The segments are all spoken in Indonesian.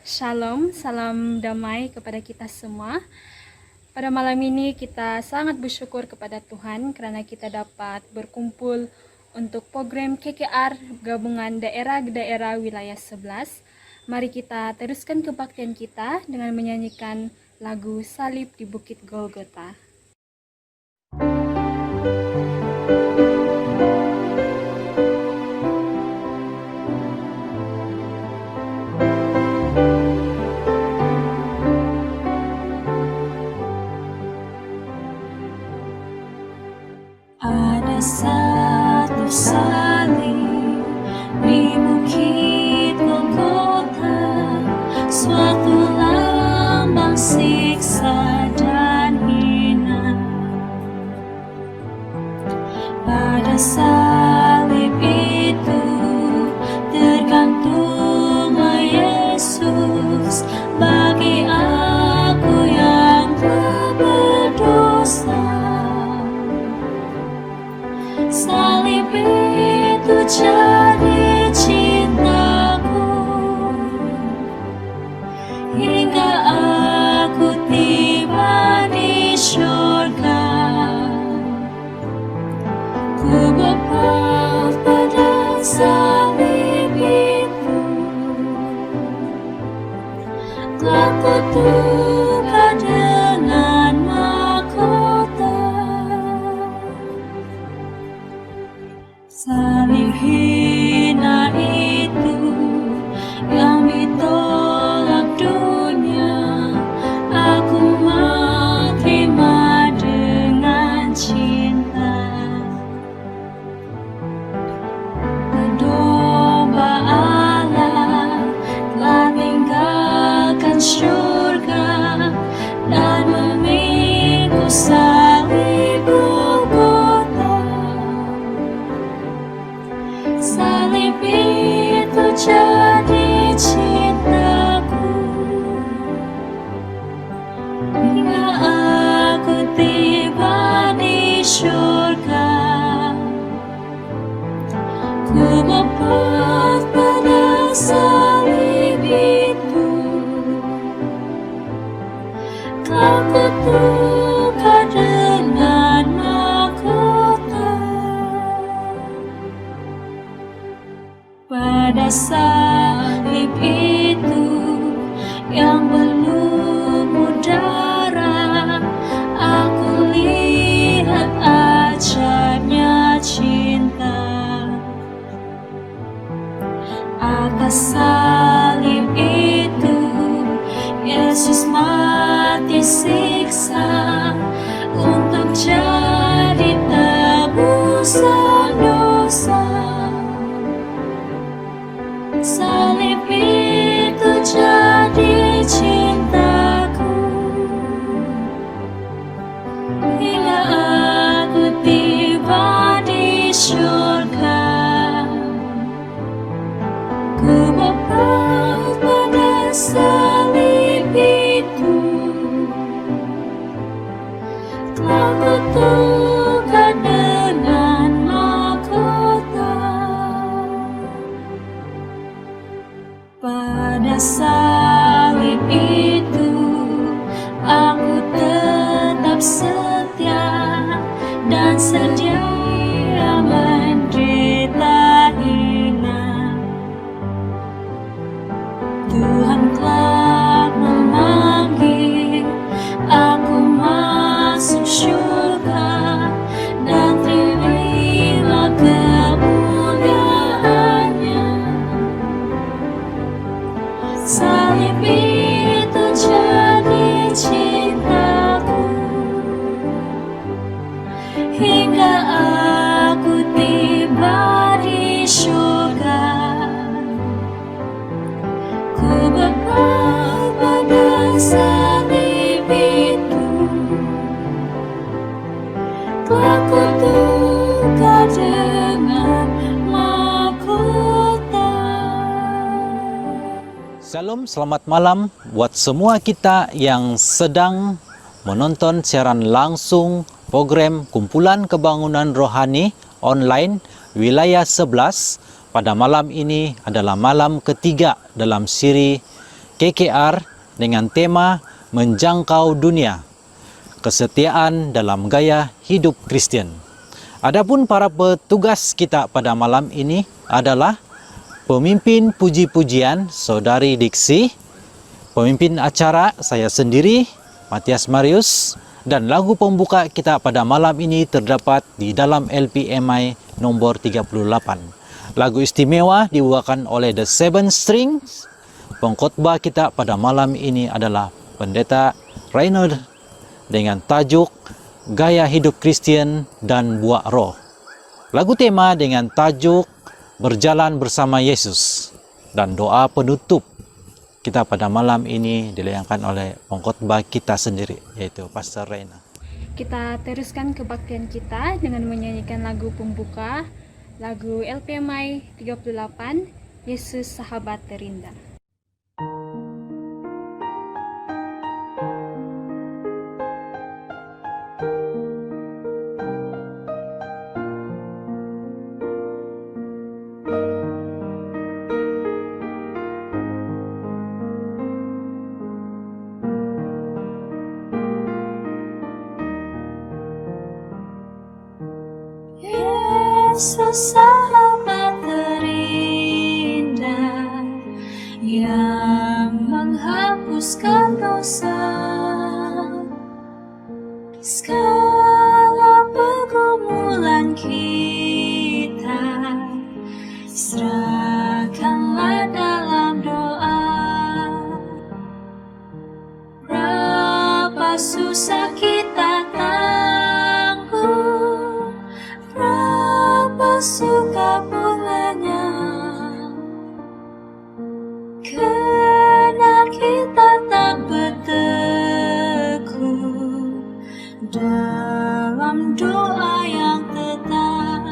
Shalom, salam damai kepada kita semua. Pada malam ini kita sangat bersyukur kepada Tuhan karena kita dapat berkumpul untuk program KKR Gabungan Daerah-Daerah Wilayah 11. Mari kita teruskan kebaktian kita dengan menyanyikan lagu Salib di Bukit Golgota. Ada satu salib di Bukit Golgota, suatu lambang siksa dan hina. Pada salib itu tergantunglah Yesus bagi aku yang telah berdosa. Salib itu jadi cintaku hingga aku tiba di surga. Ku bebas pada salib itu, telah kutukar dengan mahkota. Salib hina itu yang ditolak dunia, aku mau terima dengan cinta. Domba Allah telah tinggalkan surga dan memikul salib Golgota. Salib itu jadi cintaku hingga aku tiba di surga. Ku bebas pada salib itu, telah kutukar dengan mahkota. Pada salib itu yang belum darah, aku lihat ajaibnya cinta. Atas salib itu Yesus mati siksa untuk jadi tebusan dosa. Salib itu jadi cintaku hingga aku tiba di surga. Ku bebas pada salib itu, telah kutukar dengan mahkota. Pada salib itu aku tetap setia dan sedia menderita hina. Tuhan telah memanggil aku masuk surga dan terimalah kemuliaannya. Salib itu jadi cintaku hingga aku tiba di surga. Ku bebas pada salib itu, telah kutukar dengan mahkota. Shalom, selamat malam buat semua kita yang sedang menonton siaran langsung program Kumpulan Kebangunan Rohani online Wilayah 11. Pada malam ini adalah malam ketiga dalam siri KKR dengan tema Menjangkau Dunia, Kesetiaan dalam Gaya Hidup Kristen. Adapun para petugas kita pada malam ini adalah pemimpin puji-pujian Saudari Diksi, pemimpin acara saya sendiri Matias Marius, dan lagu pembuka kita pada malam ini terdapat di dalam LPMI nomor 38. Lagu istimewa dibawakan oleh The Seven Strings. Pengkhotbah kita pada malam ini adalah Pendeta Reynold dengan tajuk Gaya Hidup Kristen dan Buah Roh. Lagu tema dengan tajuk Berjalan Bersama Yesus. Dan doa penutup kita pada malam ini dilayangkan oleh pengkhotbah kita sendiri, yaitu Pastor Reina. Kita teruskan kebaktian kita dengan menyanyikan lagu pembuka, lagu LPMI 38, Yesus Sahabat Terindah. Yesus sahabat terindah yang menghapuskan dosa, segala pergumulan kita serahkanlah dalam doa. Berapa susah kita tanggung, berapa suka pulanya, karena kita tak berteguh dalam doa yang tetap.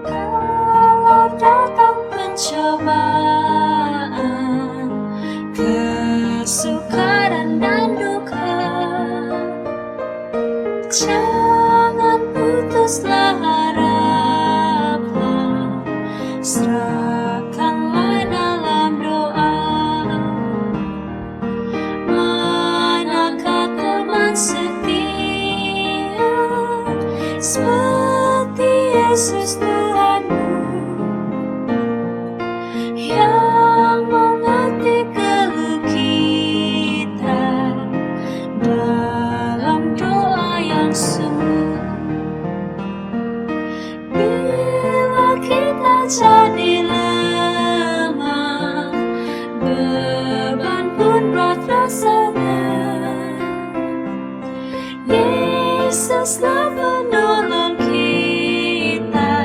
Kalau datang pencobaan, kesukaran dan duka, jangan putuslah harapan, serahkanlah dalam doa. Manakah teman setia seperti Yesus Tuhanmu, yang mengerti keluh kita dalam doa yang sungguh. Bila kita jadi lemah, beban pun berat rasanya, Yesuslah penolong kita,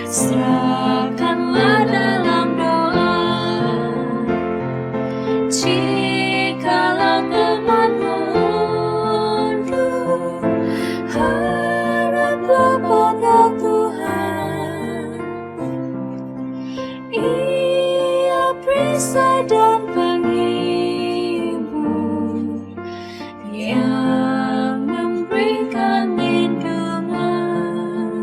serahkanlah dalam doa. Jikalau teman mundur, haraplah pada Tuhan. Ia perisai dan penghibur yang memberikan lindungan,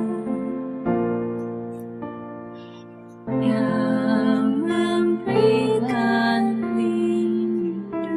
yang memberikan lindungan.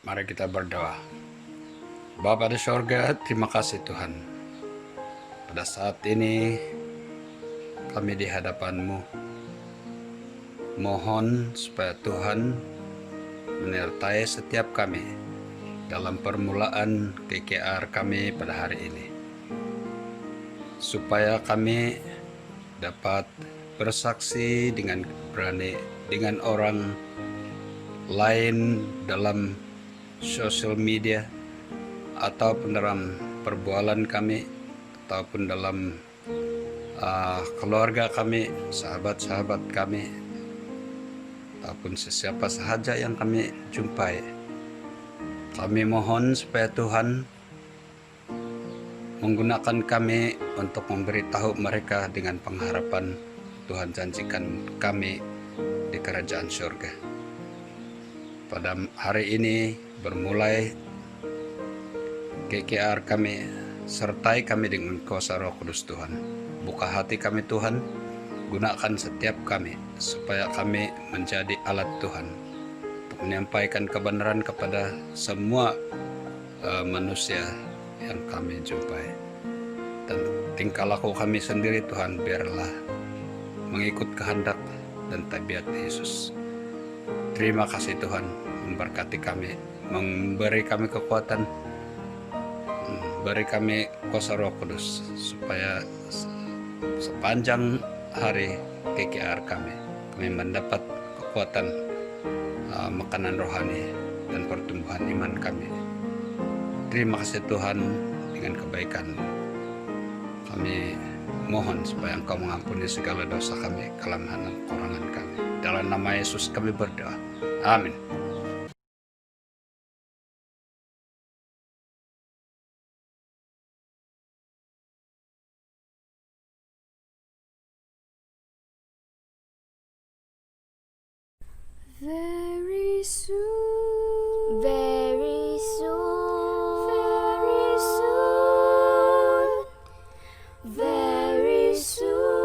Mari kita berdoa. Bapa di sorga, terima kasih Tuhan. Pada saat ini kami di hadapan-Mu. Mohon supaya Tuhan menyertai setiap kami dalam permulaan KKR kami pada hari ini. supaya kami dapat bersaksi dengan berani dengan orang lain dalam sosial media ataupun dalam perbualan kami ataupun dalam keluarga kami, sahabat-sahabat kami, ataupun sesiapa sahaja yang kami jumpai. Kami mohon supaya Tuhan menggunakan kami untuk memberitahu mereka dengan pengharapan Tuhan janjikan kami di kerajaan surga. Pada hari ini bermulai KKR kami, sertai kami dengan kuasa Roh Kudus Tuhan. Buka hati kami Tuhan, gunakan setiap kami supaya kami menjadi alat Tuhan untuk menyampaikan kebenaran kepada semua manusia yang kami jumpai. Dan tingkah laku kami sendiri Tuhan biarlah mengikut kehendak dan tabiat Yesus. Terima kasih Tuhan, memberkati kami, memberi kami kekuatan, beri kami kuasa Roh Kudus supaya sepanjang hari KKR kami mendapat kekuatan makanan rohani dan pertumbuhan iman kami. Terima kasih Tuhan, dengan kebaikan kami mohon supaya Engkau mengampuni segala dosa kami, kelemahan dan kekurangan kami. Dalam nama Yesus kami berdoa. Amin. Very soon, very soon, very soon, very soon.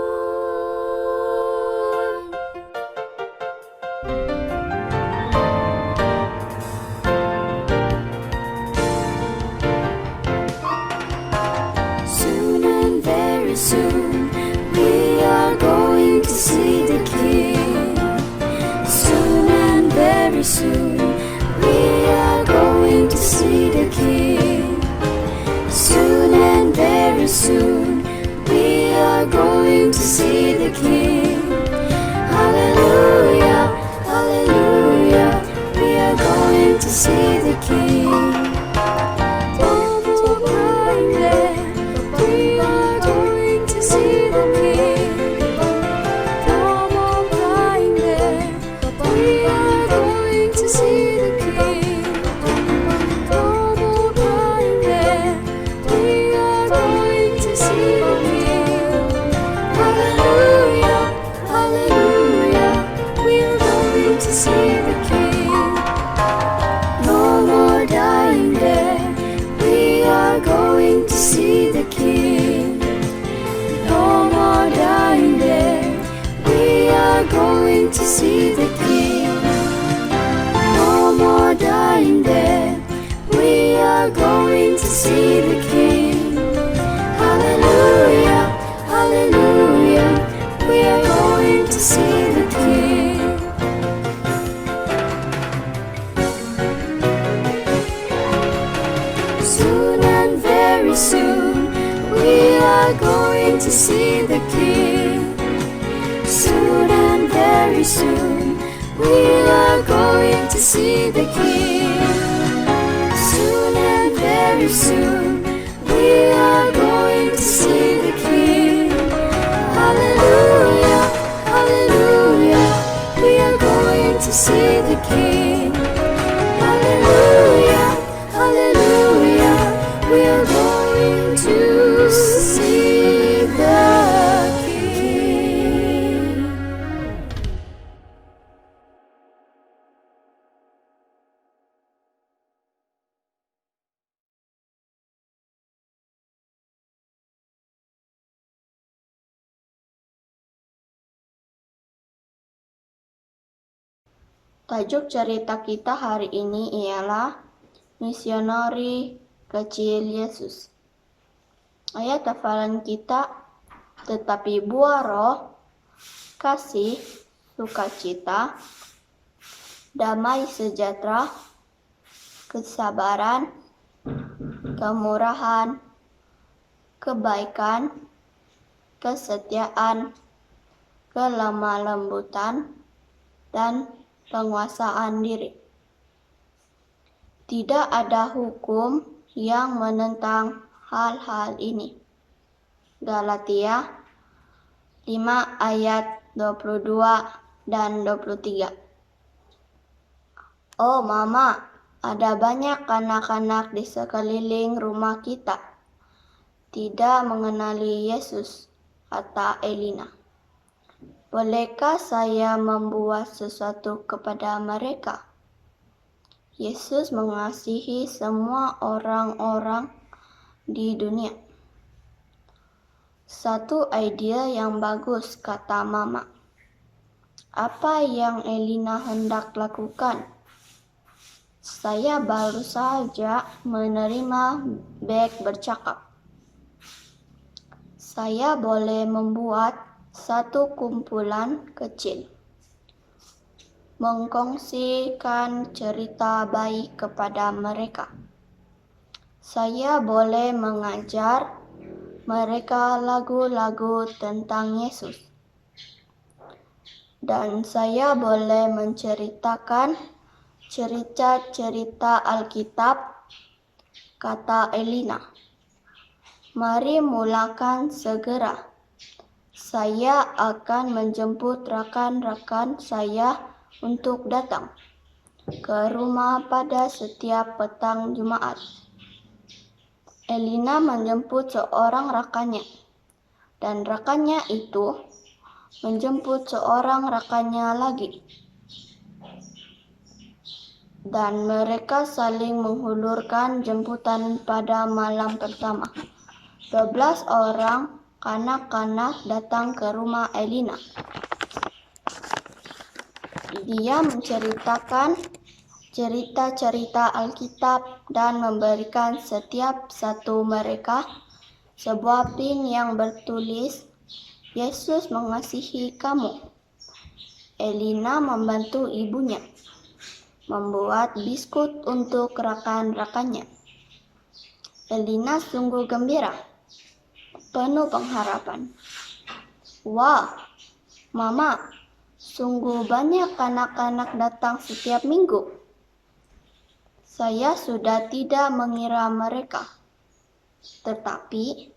Soon and very soon, we are going to see the King. Soon and very soon, we are going to see the King. Soon and very soon, we are going to see the King. Hallelujah, hallelujah, we are going to see the King. Oh, behind there, we are going to see the King. Come on, behind there, we are going to see the King. Come on, behind there, we are going to see the King. Hallelujah, hallelujah, we are going to see the King. No more dying there, we are going to see the King. No more dying there, we are going to see the King. No more dying there, we are going to see the King. Hallelujah, hallelujah, we are going to see the King. Soon and very soon, we are going to see the King. Soon and very soon, we are going to see the King. Soon and very soon, we are going to see the King. Hallelujah, hallelujah, we are going to see the King. Hallelujah, hallelujah, we are going to see the King. Tajuk cerita kita hari ini ialah Misionari Kecil Yesus. Ayat hafalan kita, tetapi buah roh, kasih, sukacita, damai sejahtera, kesabaran, kemurahan, kebaikan, kesetiaan, kelemah lembutan, dan penguasaan diri. Tidak ada hukum yang menentang hal-hal ini. Galatia 5 ayat 22 dan 23. Oh mama, ada banyak anak-anak di sekeliling rumah kita tidak mengenali Yesus, kata Elina. Bolehkah saya membuat sesuatu kepada mereka? Yesus mengasihi semua orang-orang di dunia. Satu ide yang bagus, kata Mama. Apa yang Elina hendak lakukan? Saya baru saja menerima bag bercakap. Saya boleh membuat satu kumpulan kecil, mengkongsikan cerita baik kepada mereka. Saya boleh mengajar mereka lagu-lagu tentang Yesus. Dan saya boleh menceritakan cerita-cerita Alkitab, kata Elina. Mari mulakan segera. Saya akan menjemput rakan-rakan saya untuk datang ke rumah pada setiap petang Jumat. Elina menjemput seorang rakannya, dan rakannya itu menjemput seorang rakannya lagi. Dan mereka saling menghulurkan jemputan pada malam pertama. 12 orang kanak-kanak datang ke rumah Elina. Dia menceritakan cerita-cerita Alkitab dan memberikan setiap satu mereka sebuah pin yang bertulis, Yesus mengasihi kamu. Elina membantu ibunya membuat biskut untuk rakan-rakannya. Elina sungguh gembira, penuh pengharapan. Wah, Mama, sungguh banyak anak-anak datang setiap minggu. Saya sudah tidak mengira mereka, tetapi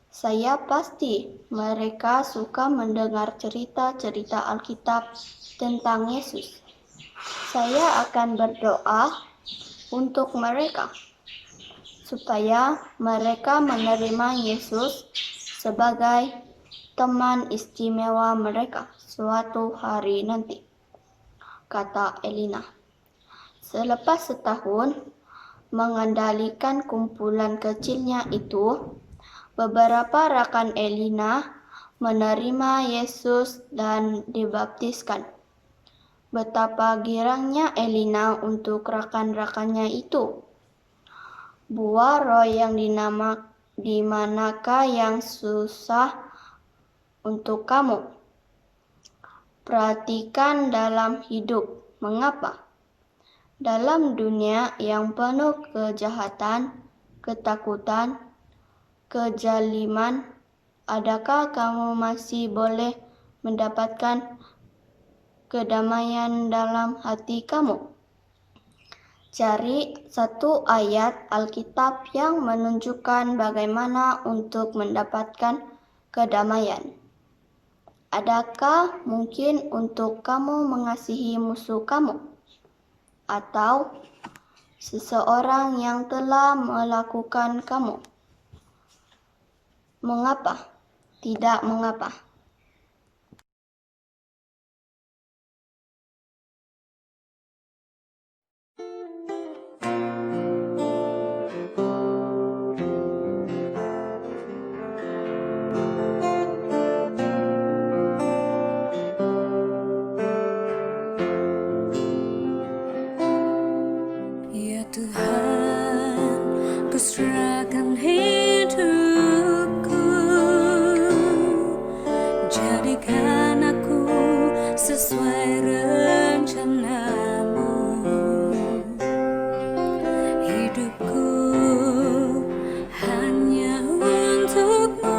saya pasti mereka suka mendengar cerita-cerita Alkitab tentang Yesus. Saya akan berdoa untuk mereka, supaya mereka menerima Yesus sebagai teman istimewa mereka suatu hari nanti, kata Elina. Selepas setahun mengendalikan kumpulan kecilnya itu, beberapa rakan Elina menerima Yesus dan dibaptiskan. Betapa girangnya Elina untuk rakan-rakannya itu. Buah roh yang di manakah yang susah untuk kamu? Perhatikan dalam hidup. Mengapa? Dalam dunia yang penuh kejahatan, ketakutan, kezaliman, adakah kamu masih boleh mendapatkan kedamaian dalam hati kamu? Cari satu ayat Alkitab yang menunjukkan bagaimana untuk mendapatkan kedamaian. Adakah mungkin untuk kamu mengasihi musuh kamu? Atau seseorang yang telah melakukan kamu? Mengapa? Tidak mengapa. Ya Tuhan, kuserahkan hidupku, jadikan aku sesuai rencanamu. Hidupku hanya untukmu,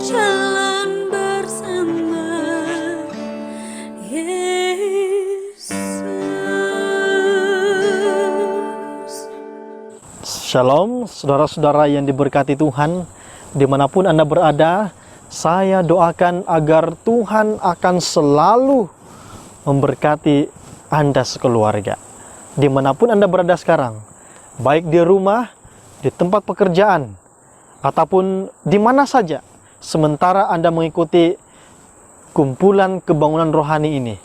berjalan bersama Yesus. Shalom, saudara-saudara yang diberkati Tuhan, dimanapun Anda berada, saya doakan agar Tuhan akan selalu memberkati Anda sekeluarga. Dimanapun Anda berada sekarang, baik di rumah, di tempat pekerjaan, ataupun di mana saja, sementara Anda mengikuti kumpulan kebangunan rohani ini,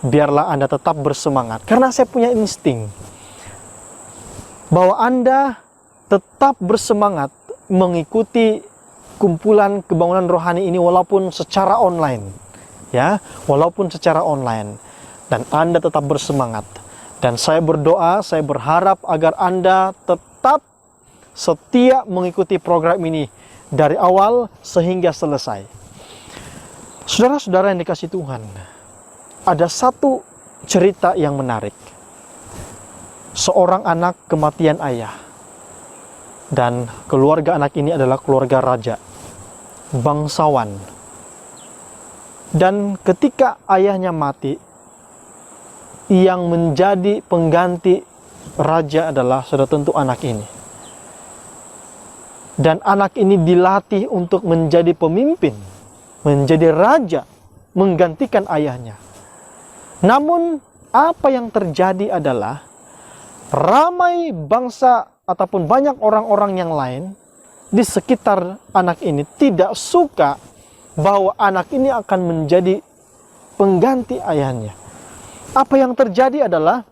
biarlah Anda tetap bersemangat. Karena saya punya insting bahwa Anda tetap bersemangat mengikuti kumpulan kebangunan rohani ini walaupun secara online, ya, walaupun secara online, dan Anda tetap bersemangat. Dan saya berdoa, saya berharap agar Anda tetap setia mengikuti program ini dari awal sehingga selesai. Saudara-saudara yang dikasihi Tuhan, ada satu cerita yang menarik. Seorang anak kematian ayah. Dan keluarga anak ini adalah keluarga raja, bangsawan. Dan ketika ayahnya mati, yang menjadi pengganti raja adalah sudah tentu anak ini. Dan anak ini dilatih untuk menjadi pemimpin, menjadi raja, menggantikan ayahnya. Namun apa yang terjadi adalah ramai bangsa ataupun banyak orang-orang yang lain di sekitar anak ini tidak suka bahwa anak ini akan menjadi pengganti ayahnya. Apa yang terjadi adalah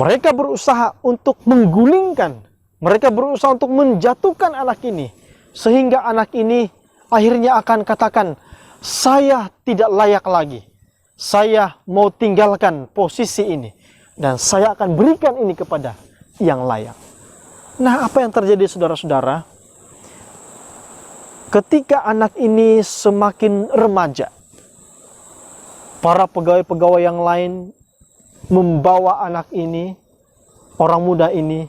mereka berusaha untuk menggulingkan, mereka berusaha untuk menjatuhkan anak ini, sehingga anak ini akhirnya akan katakan, saya tidak layak lagi, saya mau tinggalkan posisi ini, dan saya akan berikan ini kepada yang layak. Nah, apa yang terjadi saudara-saudara? Ketika anak ini semakin remaja, para pegawai-pegawai yang lain membawa anak ini, orang muda ini,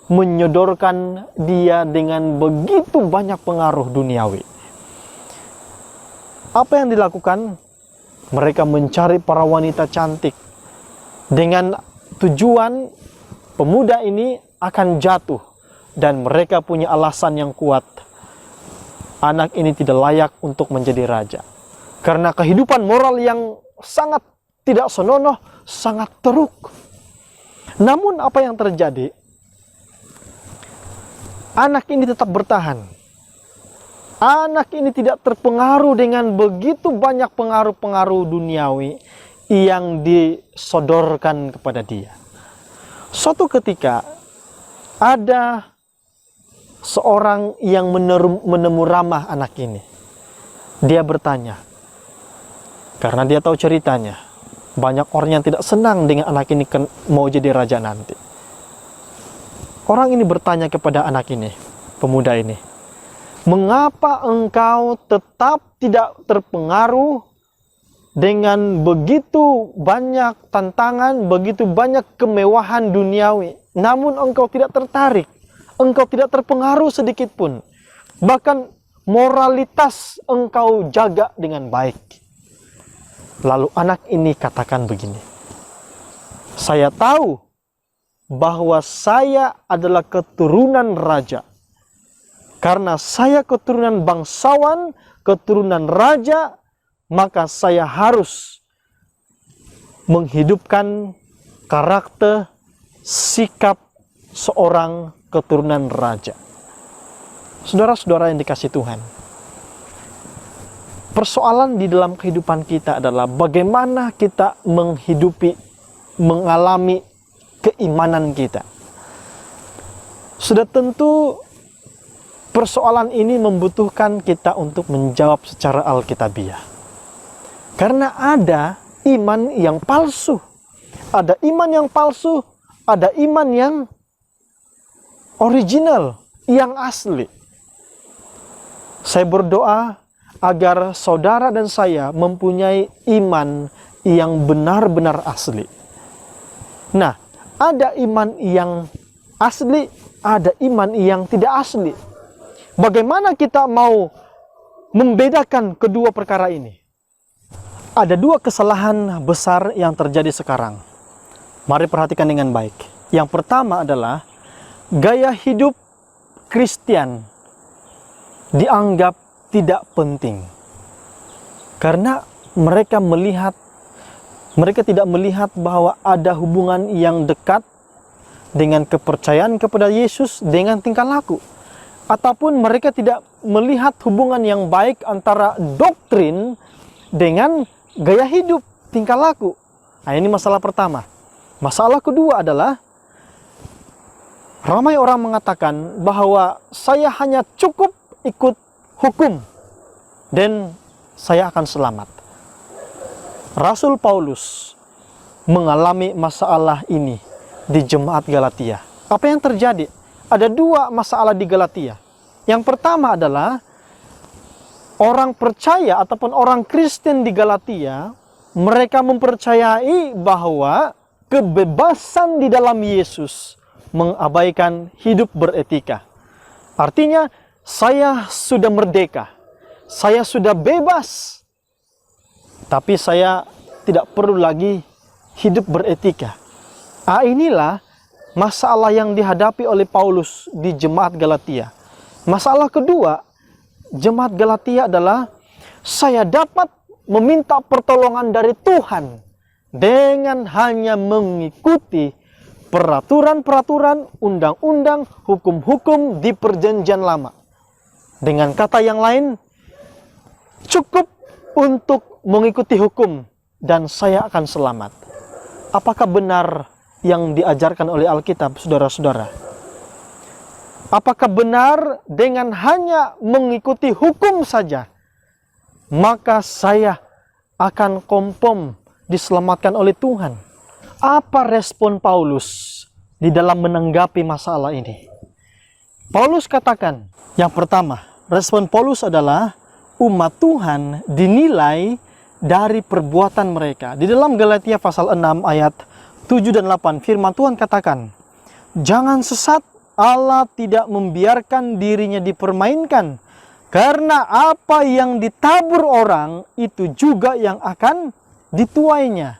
menyodorkan dia dengan begitu banyak pengaruh duniawi. Apa yang dilakukan? Mereka mencari para wanita cantik dengan tujuan pemuda ini akan jatuh, dan mereka punya alasan yang kuat. Anak ini tidak layak untuk menjadi raja. Karena kehidupan moral yang sangat tidak senonoh, sangat teruk. Namun apa yang terjadi? Anak ini tetap bertahan. Anak ini tidak terpengaruh dengan begitu banyak pengaruh-pengaruh duniawi yang disodorkan kepada dia. Suatu ketika ada seorang yang menemu ramah anak ini. Dia bertanya, karena dia tahu ceritanya, banyak orang yang tidak senang dengan anak ini mau jadi raja nanti. Orang ini bertanya kepada anak ini, pemuda ini, mengapa engkau tetap tidak terpengaruh dengan begitu banyak tantangan, begitu banyak kemewahan duniawi, namun engkau tidak tertarik, engkau tidak terpengaruh sedikit pun, bahkan moralitas engkau jaga dengan baik. Lalu anak ini katakan begini, saya tahu bahwa saya adalah keturunan raja. Karena saya keturunan bangsawan, keturunan raja, maka saya harus menghidupkan karakter, sikap seorang keturunan raja. Saudara-saudara yang dikasihi Tuhan, persoalan di dalam kehidupan kita adalah bagaimana kita mengalami keimanan kita. Sudah tentu persoalan ini membutuhkan kita untuk menjawab secara alkitabiah. Karena ada iman yang palsu. Ada iman yang palsu, ada iman yang original, yang asli. Saya berdoa agar saudara dan saya mempunyai iman yang benar-benar asli. Nah, ada iman yang asli, ada iman yang tidak asli. Bagaimana kita mau membedakan kedua perkara ini? Ada dua kesalahan besar yang terjadi sekarang. Mari perhatikan dengan baik. Yang pertama adalah gaya hidup Kristen dianggap tidak penting. Karena mereka tidak melihat bahwa ada hubungan yang dekat dengan kepercayaan kepada Yesus dengan tingkah laku. Ataupun mereka tidak melihat hubungan yang baik antara doktrin dengan gaya hidup, tingkah laku. Nah, ini masalah pertama. Masalah kedua adalah ramai orang mengatakan bahwa saya hanya cukup ikut hukum dan saya akan selamat. Rasul Paulus mengalami masalah ini di jemaat Galatia. Apa yang terjadi? Ada dua masalah di Galatia. Yang pertama adalah orang percaya ataupun orang Kristen di Galatia, mereka mempercayai bahwa kebebasan di dalam Yesus mengabaikan hidup beretika. Artinya, saya sudah merdeka, saya sudah bebas, tapi saya tidak perlu lagi hidup beretika. Inilah masalah yang dihadapi oleh Paulus di jemaat Galatia. Masalah kedua, jemaat Galatia adalah saya dapat meminta pertolongan dari Tuhan dengan hanya mengikuti peraturan-peraturan, undang-undang, hukum-hukum di perjanjian lama. Dengan kata yang lain, cukup untuk mengikuti hukum dan saya akan selamat. Apakah benar yang diajarkan oleh Alkitab, saudara-saudara? Apakah benar dengan hanya mengikuti hukum saja, maka saya akan confirm diselamatkan oleh Tuhan? Apa respon Paulus di dalam menanggapi masalah ini? Paulus katakan, yang pertama, respon Paulus adalah umat Tuhan dinilai dari perbuatan mereka. Di dalam Galatia pasal 6 ayat 7 dan 8, firman Tuhan katakan, jangan sesat, Allah tidak membiarkan dirinya dipermainkan, karena apa yang ditabur orang, itu juga yang akan dituainya.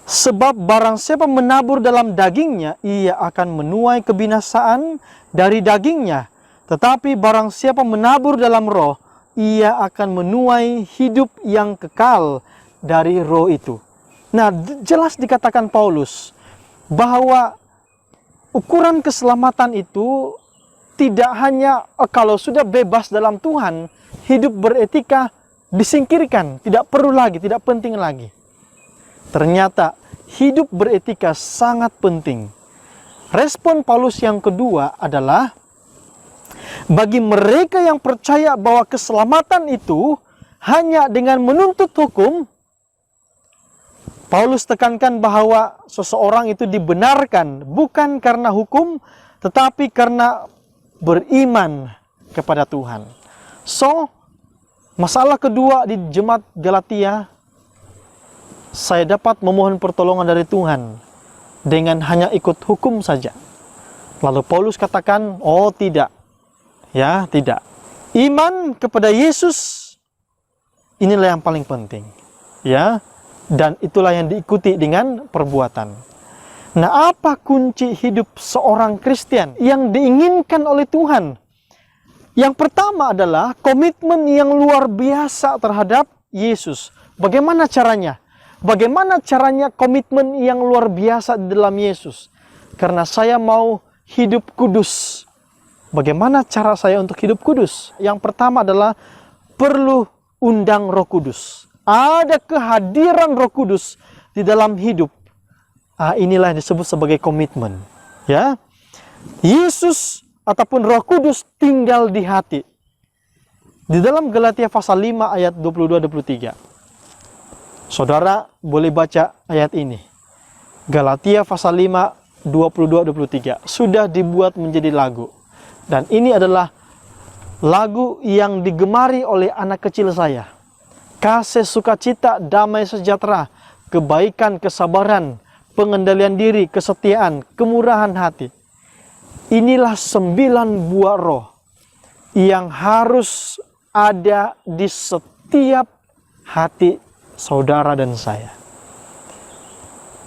Sebab barang siapa menabur dalam dagingnya, ia akan menuai kebinasaan dari dagingnya. Tetapi barang siapa menabur dalam roh, ia akan menuai hidup yang kekal dari roh itu. Nah, jelas dikatakan Paulus bahwa ukuran keselamatan itu tidak hanya kalau sudah bebas dalam Tuhan, hidup beretika disingkirkan, tidak perlu lagi, tidak penting lagi. Ternyata hidup beretika sangat penting. Respon Paulus yang kedua adalah bagi mereka yang percaya bahwa keselamatan itu hanya dengan menuntut hukum, Paulus tekankan bahwa seseorang itu dibenarkan bukan karena hukum, tetapi karena beriman kepada Tuhan. So, masalah kedua di jemaat Galatia, saya dapat memohon pertolongan dari Tuhan dengan hanya ikut hukum saja. Lalu Paulus katakan, oh tidak. Ya, tidak. Iman kepada Yesus, inilah yang paling penting. Ya, dan itulah yang diikuti dengan perbuatan. Nah, apa kunci hidup seorang Kristen yang diinginkan oleh Tuhan? Yang pertama adalah komitmen yang luar biasa terhadap Yesus. Bagaimana caranya? Bagaimana caranya komitmen yang luar biasa di dalam Yesus? Karena saya mau hidup kudus. Bagaimana cara saya untuk hidup kudus? Yang pertama adalah perlu undang Roh Kudus. Ada kehadiran Roh Kudus di dalam hidup. Inilah yang disebut sebagai komitmen. Ya, Yesus ataupun Roh Kudus tinggal di hati. Di dalam Galatia pasal 5 ayat 22-23. Saudara boleh baca ayat ini. Galatia pasal 5 22-23 sudah dibuat menjadi lagu. Dan ini adalah lagu yang digemari oleh anak kecil saya. Kasih, sukacita, damai sejahtera, kebaikan, kesabaran, pengendalian diri, kesetiaan, kemurahan hati. Inilah 9 buah roh. yang harus ada di setiap hati saudara dan saya.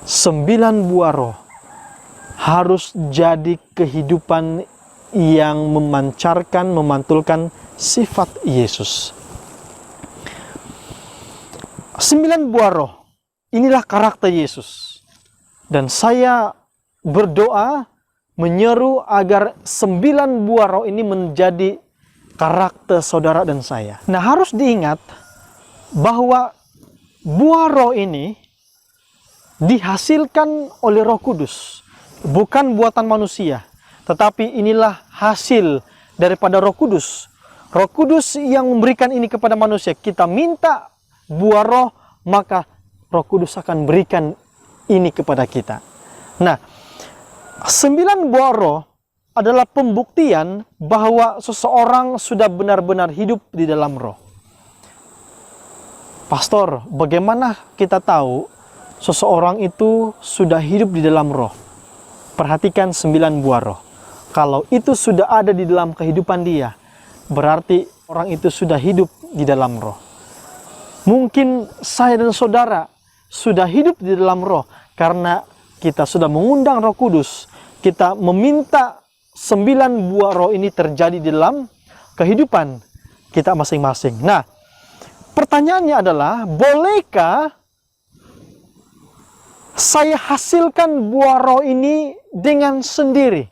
9 buah roh harus jadi kehidupan yang memancarkan, memantulkan sifat Yesus. 9 buah roh, inilah karakter Yesus. Dan saya berdoa, menyeru agar 9 buah roh ini menjadi karakter saudara dan saya. Nah, harus diingat bahwa buah roh ini dihasilkan oleh Roh Kudus, bukan buatan manusia, tetapi inilah hasil daripada Roh Kudus. Roh Kudus yang memberikan ini kepada manusia. Kita minta buah roh, maka Roh Kudus akan berikan ini kepada kita. Nah, 9 buah roh adalah pembuktian bahwa seseorang sudah benar-benar hidup di dalam roh. Pastor, bagaimana kita tahu seseorang itu sudah hidup di dalam roh? Perhatikan 9 buah roh. Kalau itu sudah ada di dalam kehidupan dia, berarti orang itu sudah hidup di dalam roh. Mungkin saya dan saudara sudah hidup di dalam roh karena kita sudah mengundang Roh Kudus. Kita meminta 9 buah roh ini terjadi di dalam kehidupan kita masing-masing. Nah, pertanyaannya adalah, bolehkah saya hasilkan buah roh ini dengan sendiri?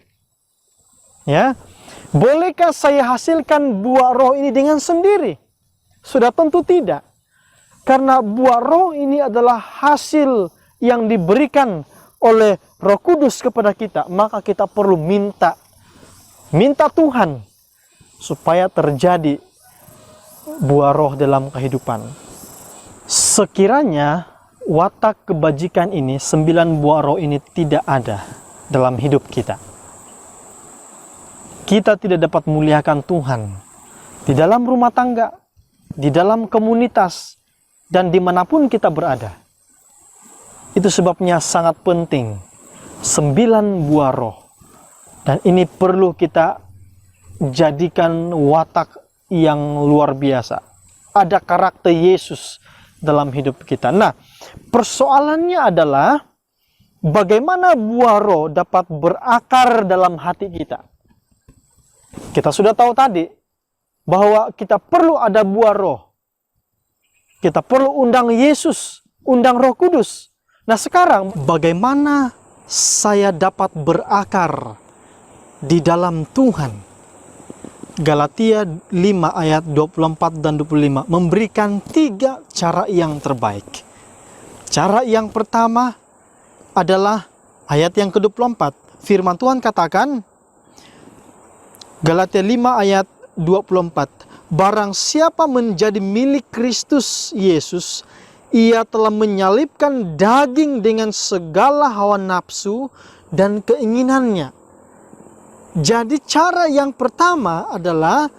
Ya, bolehkah saya hasilkan buah roh ini dengan sendiri? Sudah tentu tidak. Karena buah roh ini adalah hasil yang diberikan oleh Roh Kudus kepada kita, maka kita perlu minta Tuhan supaya terjadi buah roh dalam kehidupan. Sekiranya watak kebajikan ini, 9 buah roh ini tidak ada dalam hidup kita, kita tidak dapat muliakan Tuhan di dalam rumah tangga, di dalam komunitas, dan dimanapun kita berada. Itu sebabnya sangat penting 9 buah roh. Dan ini perlu kita jadikan watak yang luar biasa. Ada karakter Yesus dalam hidup kita. Nah, persoalannya adalah bagaimana buah roh dapat berakar dalam hati kita. Kita sudah tahu tadi bahwa kita perlu ada buah roh. Kita perlu undang Yesus, undang Roh Kudus. Nah, sekarang bagaimana saya dapat berakar di dalam Tuhan? Galatia 5 ayat 24 dan 25 memberikan 3 cara yang terbaik. Cara yang pertama adalah ayat yang ke-24. Firman Tuhan katakan, Galatia 5 ayat 24, barang siapa menjadi milik Kristus Yesus, ia telah menyalibkan daging dengan segala hawa nafsu dan keinginannya. Jadi cara yang pertama adalah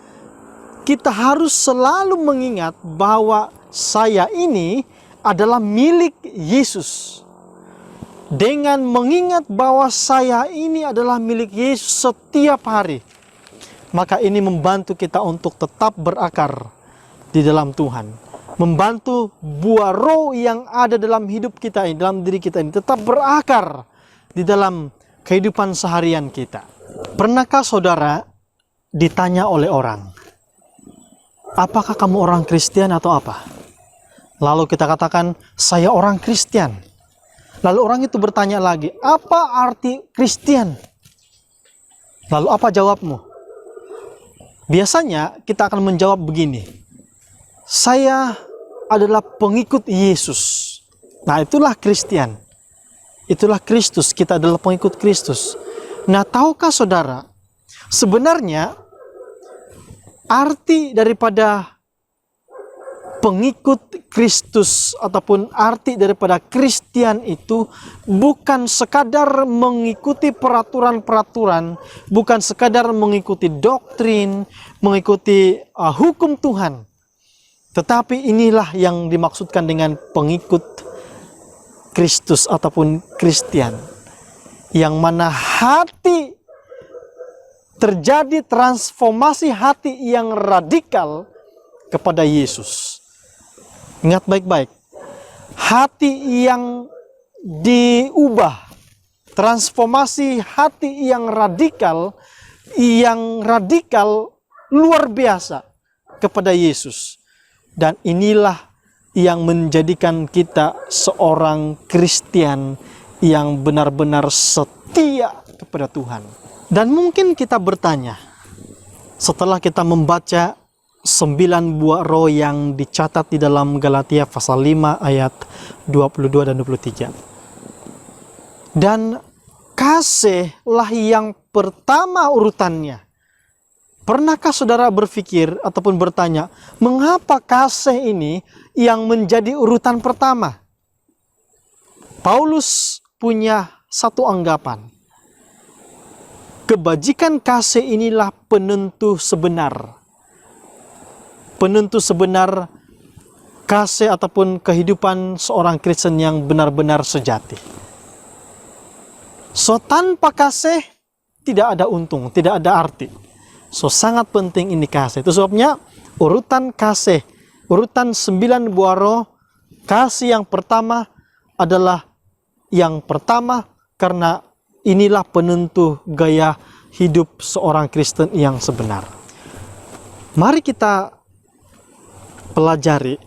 kita harus selalu mengingat bahwa saya ini adalah milik Yesus. Dengan mengingat bahwa saya ini adalah milik Yesus setiap hari, maka ini membantu kita untuk tetap berakar di dalam Tuhan. Membantu buah roh yang ada dalam hidup kita ini, dalam diri kita ini, tetap berakar di dalam kehidupan seharian kita. Pernahkah saudara ditanya oleh orang, apakah kamu orang Kristen atau apa? Lalu kita katakan, saya orang Kristen. Lalu orang itu bertanya lagi, apa arti Kristen? Lalu apa jawabmu? Biasanya kita akan menjawab begini, saya adalah pengikut Yesus. Nah, itulah Kristen. Itulah Kristus, kita adalah pengikut Kristus. Nah, tahukah saudara, sebenarnya arti daripada pengikut Kristus ataupun arti daripada Kristen itu bukan sekadar mengikuti peraturan-peraturan, bukan sekadar mengikuti doktrin, mengikuti hukum Tuhan. Tetapi inilah yang dimaksudkan dengan pengikut Kristus ataupun Kristen, yang mana hati terjadi transformasi hati yang radikal kepada Yesus. Ingat baik-baik, hati yang diubah, transformasi hati yang radikal luar biasa kepada Yesus. Dan inilah yang menjadikan kita seorang Kristen yang benar-benar setia kepada Tuhan. Dan mungkin kita bertanya, setelah kita membaca 9 buah roh yang dicatat di dalam Galatia pasal 5 ayat 22 dan 23. Dan kasihlah yang pertama urutannya. Pernahkah saudara berpikir ataupun bertanya, mengapa kasih ini yang menjadi urutan pertama? Paulus punya satu anggapan. Kebajikan kasih inilah penentu sebenar. Penentu sebenar kasih ataupun kehidupan seorang Kristen yang benar-benar sejati. So, tanpa kasih tidak ada untung, tidak ada arti. So, sangat penting ini kasih. Itu sebabnya urutan kasih, urutan 9 buah roh, kasih yang pertama adalah yang pertama karena inilah penentu gaya hidup seorang Kristen yang sebenar. Mari kita pelajari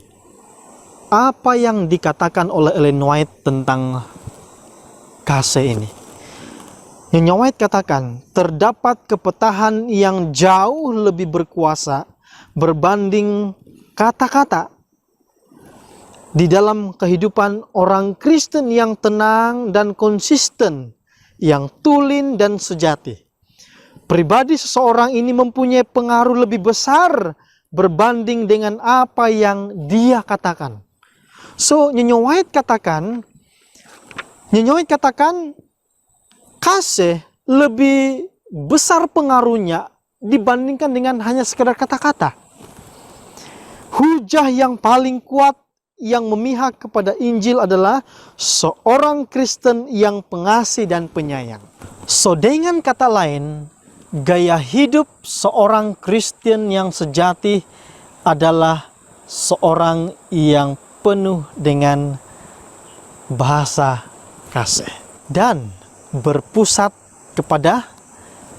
apa yang dikatakan oleh Ellen White tentang kasih ini. Nyonya White katakan, terdapat kepetahan yang jauh lebih berkuasa berbanding kata-kata di dalam kehidupan orang Kristen yang tenang dan konsisten, yang tulin dan sejati. Pribadi seseorang ini mempunyai pengaruh lebih besar berbanding dengan apa yang dia katakan. So, Nyonya White katakan kasih lebih besar pengaruhnya dibandingkan dengan hanya sekedar kata-kata. Hujah yang paling kuat yang memihak kepada Injil adalah seorang Kristen yang pengasih dan penyayang. So, dengan kata lain, gaya hidup seorang Kristen yang sejati adalah seorang yang penuh dengan bahasa kasih dan berpusat kepada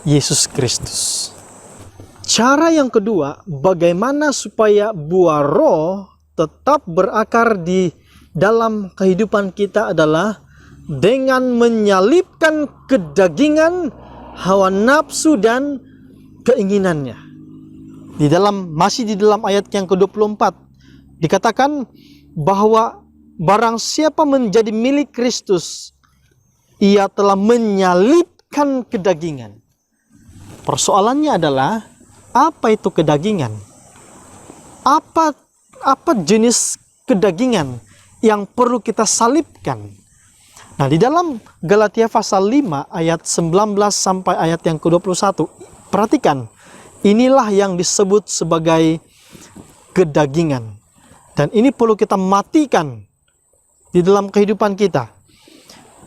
Yesus Kristus. Cara yang kedua, bagaimana supaya buah roh tetap berakar di dalam kehidupan kita adalah dengan menyalipkan kedagingan, hawa nafsu dan keinginannya. Masih di dalam ayat yang ke-24 dikatakan bahwa barang siapa menjadi milik Kristus, ia telah menyalipkan kedagingan. Persoalannya adalah, apa itu kedagingan? Apa jenis kedagingan yang perlu kita salibkan? Nah, di dalam Galatia pasal 5 ayat 19 sampai ayat yang ke-21, perhatikan, inilah yang disebut sebagai kedagingan. Dan ini perlu kita matikan di dalam kehidupan kita.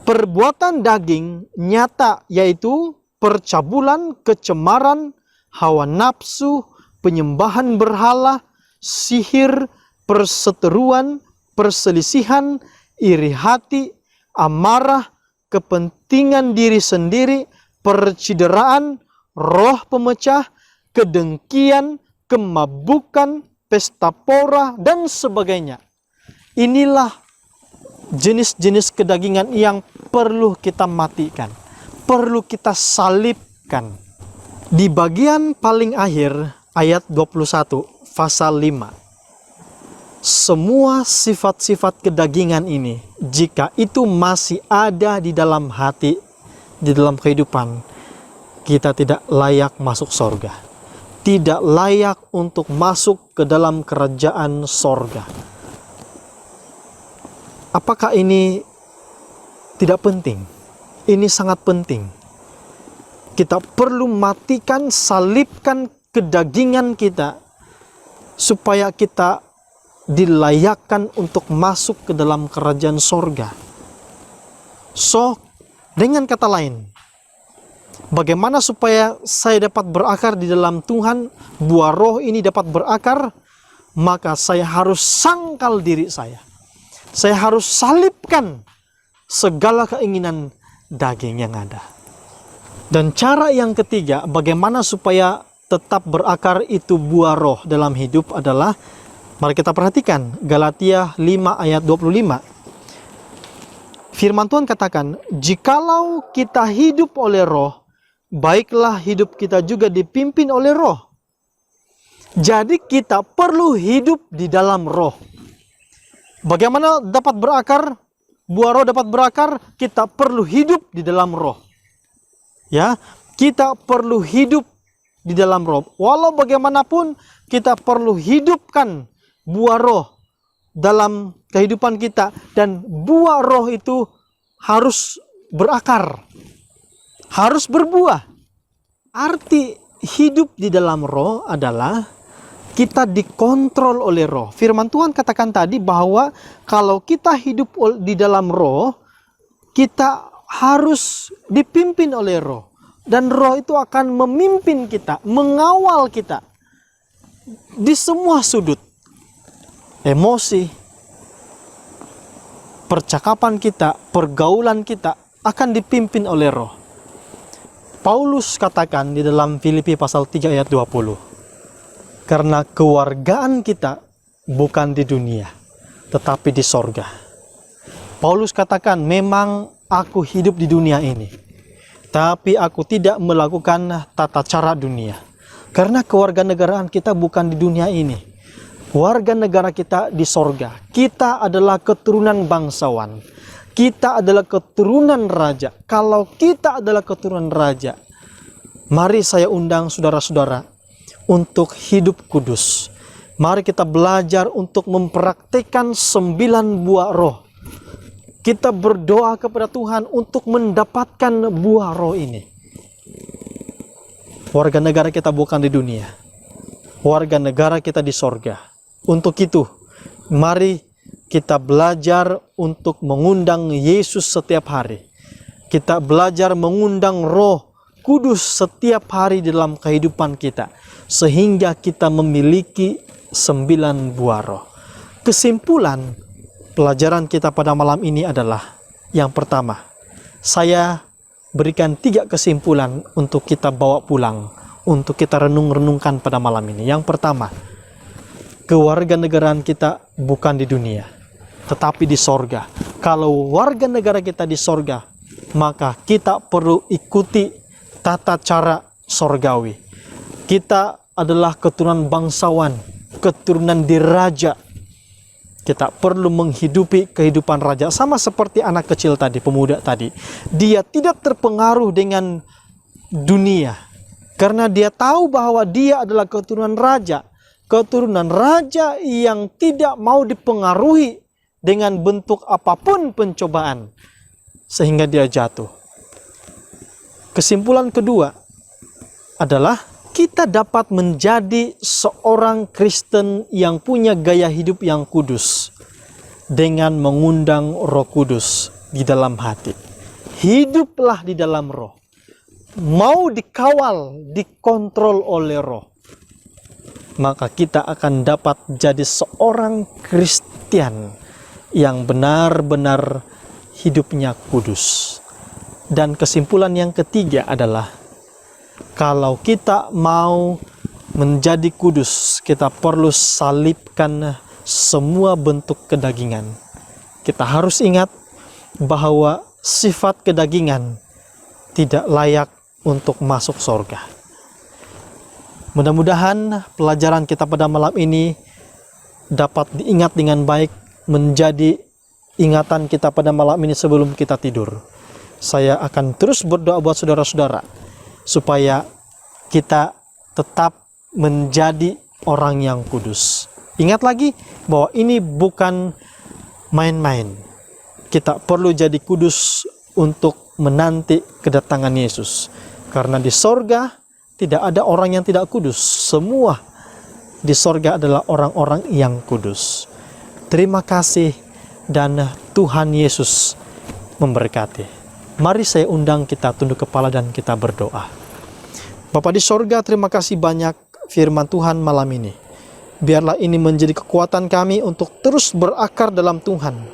Perbuatan daging nyata yaitu percabulan, kecemaran, hawa nafsu, penyembahan berhala, sihir, perseteruan, perselisihan, iri hati, amarah, kepentingan diri sendiri, percideraan, roh pemecah, kedengkian, kemabukan, pesta pora, dan sebagainya. Inilah jenis-jenis kedagingan yang perlu kita matikan, perlu kita salibkan. Di bagian paling akhir ayat 21 pasal 5, semua sifat-sifat kedagingan ini, jika itu masih ada di dalam hati, di dalam kehidupan, kita tidak layak masuk sorga, tidak layak untuk masuk ke dalam kerajaan sorga. Apakah ini tidak penting? Ini sangat penting. Kita perlu matikan, salibkan kedagingan kita supaya kita dilayakkan untuk masuk ke dalam kerajaan sorga. So, dengan kata lain, Bagaimana supaya saya dapat berakar di dalam Tuhan, buah roh ini dapat berakar? Maka saya harus sangkal diri saya. Saya harus salibkan segala keinginan daging yang ada. Dan cara yang ketiga, bagaimana supaya tetap berakar itu buah roh dalam hidup adalah, mari kita perhatikan Galatia 5 ayat 25. Firman Tuhan katakan, jikalau kita hidup oleh roh, baiklah hidup kita juga dipimpin oleh roh. Jadi kita perlu hidup di dalam roh. Bagaimana dapat berakar? Buah roh dapat berakar, kita perlu hidup di dalam roh. Ya, kita perlu hidup di dalam roh. Walau bagaimanapun kita perlu hidupkan buah roh dalam kehidupan kita, dan buah roh itu harus berakar, harus berbuah. Arti hidup di dalam roh adalah kita dikontrol oleh roh. Firman Tuhan katakan tadi bahwa kalau kita hidup di dalam roh, kita harus dipimpin oleh roh. Dan roh itu akan memimpin kita, mengawal kita di semua sudut. Emosi, percakapan kita, pergaulan kita akan dipimpin oleh roh. Paulus katakan di dalam Filipi pasal 3 ayat 20, karena kewargaan kita bukan di dunia, tetapi di sorga. Paulus katakan, memang aku hidup di dunia ini, tapi aku tidak melakukan tata cara dunia. Karena kewarganegaraan kita bukan di dunia ini. Warga negara kita di sorga. Kita adalah keturunan bangsawan. Kita adalah keturunan raja. Kalau kita adalah keturunan raja, mari saya undang saudara-saudara untuk hidup kudus. Mari kita belajar untuk mempraktikkan 9 buah roh. Kita berdoa kepada Tuhan untuk mendapatkan buah roh ini. Warga negara kita bukan di dunia. Warga negara kita di sorga. Untuk itu, mari kita belajar untuk mengundang Yesus setiap hari. Kita belajar mengundang Roh Kudus setiap hari dalam kehidupan kita, sehingga kita memiliki 9 buah roh. Kesimpulan pelajaran kita pada malam ini adalah, yang pertama, saya berikan 3 kesimpulan untuk kita bawa pulang, untuk kita renung-renungkan pada malam ini. Yang pertama, kewarganegaraan kita bukan di dunia, tetapi di sorga. Kalau warga negara kita di sorga, maka kita perlu ikuti tata cara sorgawi. Kita adalah keturunan bangsawan, keturunan diraja. Kita perlu menghidupi kehidupan raja. Sama seperti anak kecil tadi, pemuda tadi. Dia tidak terpengaruh dengan dunia, karena dia tahu bahwa dia adalah keturunan raja. Keturunan raja yang tidak mau dipengaruhi dengan bentuk apapun pencobaan, sehingga dia jatuh. Kesimpulan kedua adalah kita dapat menjadi seorang Kristen yang punya gaya hidup yang kudus dengan mengundang Roh Kudus di dalam hati. Hiduplah di dalam roh. Mau dikawal, dikontrol oleh roh, maka kita akan dapat jadi seorang Kristen yang benar-benar hidupnya kudus. Dan kesimpulan yang ketiga adalah, kalau kita mau menjadi kudus, kita perlu salibkan semua bentuk kedagingan. Kita harus ingat bahwa sifat kedagingan tidak layak untuk masuk surga. Mudah-mudahan pelajaran kita pada malam ini dapat diingat dengan baik, menjadi ingatan kita pada malam ini sebelum kita tidur. Saya akan terus berdoa buat saudara-saudara supaya kita tetap menjadi orang yang kudus. Ingat lagi bahwa ini bukan main-main. Kita perlu jadi kudus untuk menanti kedatangan Yesus. Karena di sorga tidak ada orang yang tidak kudus. Semua di sorga adalah orang-orang yang kudus. Terima kasih dan Tuhan Yesus memberkati. Mari saya undang kita tunduk kepala dan kita berdoa. Bapa di sorga, terima kasih banyak firman Tuhan malam ini. Biarlah ini menjadi kekuatan kami untuk terus berakar dalam Tuhan.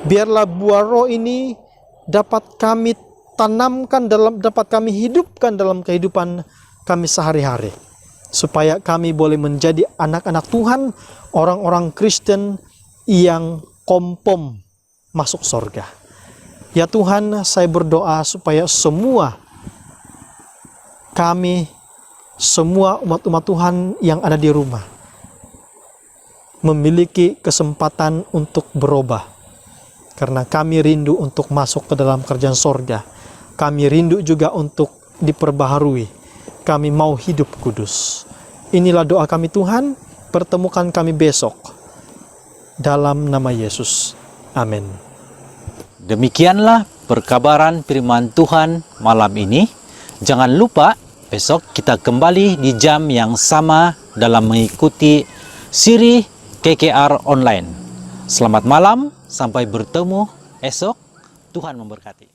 Biarlah buah roh ini dapat kami tanamkan, dapat kami hidupkan dalam kehidupan kami sehari-hari. Supaya kami boleh menjadi anak-anak Tuhan, orang-orang Kristen yang kompom masuk sorga. Ya Tuhan, saya berdoa supaya semua kami, semua umat-umat Tuhan yang ada di rumah memiliki kesempatan untuk berubah. Karena kami rindu untuk masuk ke dalam kerjaan sorga. Kami rindu juga untuk diperbaharui. Kami mau hidup kudus. Inilah doa kami Tuhan, pertemukan kami besok. Dalam nama Yesus. Amin. Demikianlah perkabaran firman Tuhan malam ini. Jangan lupa besok kita kembali di jam yang sama dalam mengikuti siri KKR Online. Selamat malam, sampai bertemu esok. Tuhan memberkati.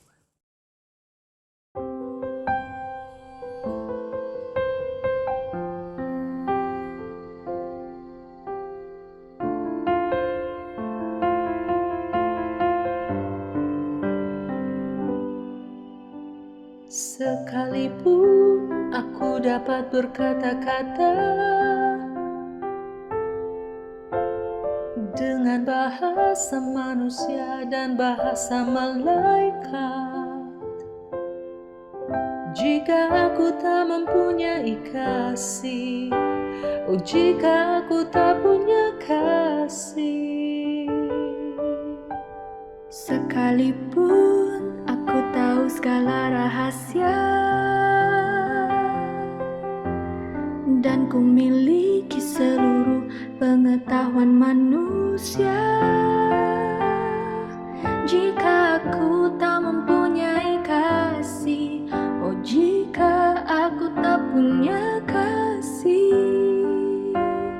Sekalipun aku dapat berkata-kata dengan bahasa manusia dan bahasa malaikat, jika aku tak mempunyai kasih, oh jika aku tak punya kasih, Sekalipun aku tahu segala rahasia dan ku miliki seluruh pengetahuan manusia, jika aku tak mempunyai kasih, oh jika aku tak punya kasih,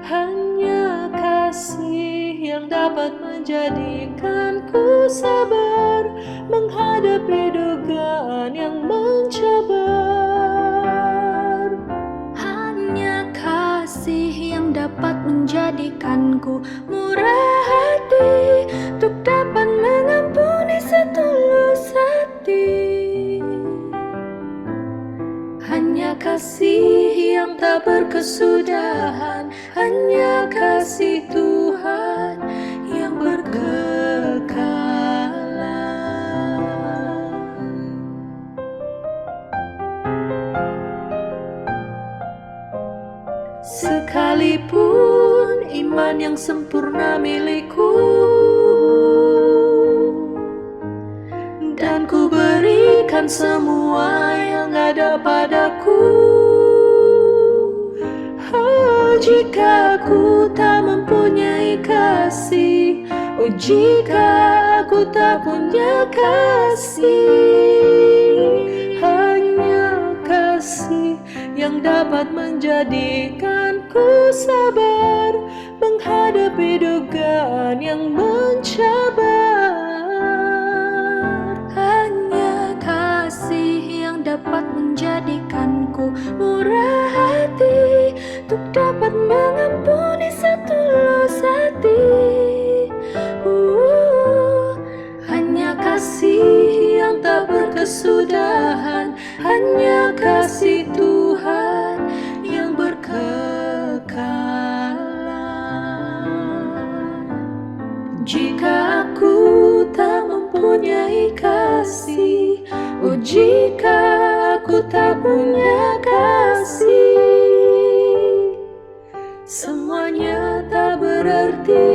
hanya kasih yang dapat menjadikanku sabar menghadapi dugaan yang mencabar. hanya kasih yang dapat menjadikanku murah hati untuk dapat mengampuni setulus hati. Hanya kasih yang tak berkesudahan, hanya kasih Tuhan yang berkekalan. Sekalipun iman yang sempurna milikku dan ku berikan semua yang ada padaku, jika aku tak mempunyai kasih, oh jika aku tak punya kasih, hanya kasih yang dapat menjadikanku sabar menghadapi dugaan yang mencabar. Hanya kasih yang dapat menjadikanku murah hati untuk dapat mengampuni setulus hati. Hanya kasih yang tak berkesudahan, hanya kasih Tuhan yang berkekalan. Jika aku tak mempunyai kasih, oh jika aku tak punya kasih, semuanya tak berarti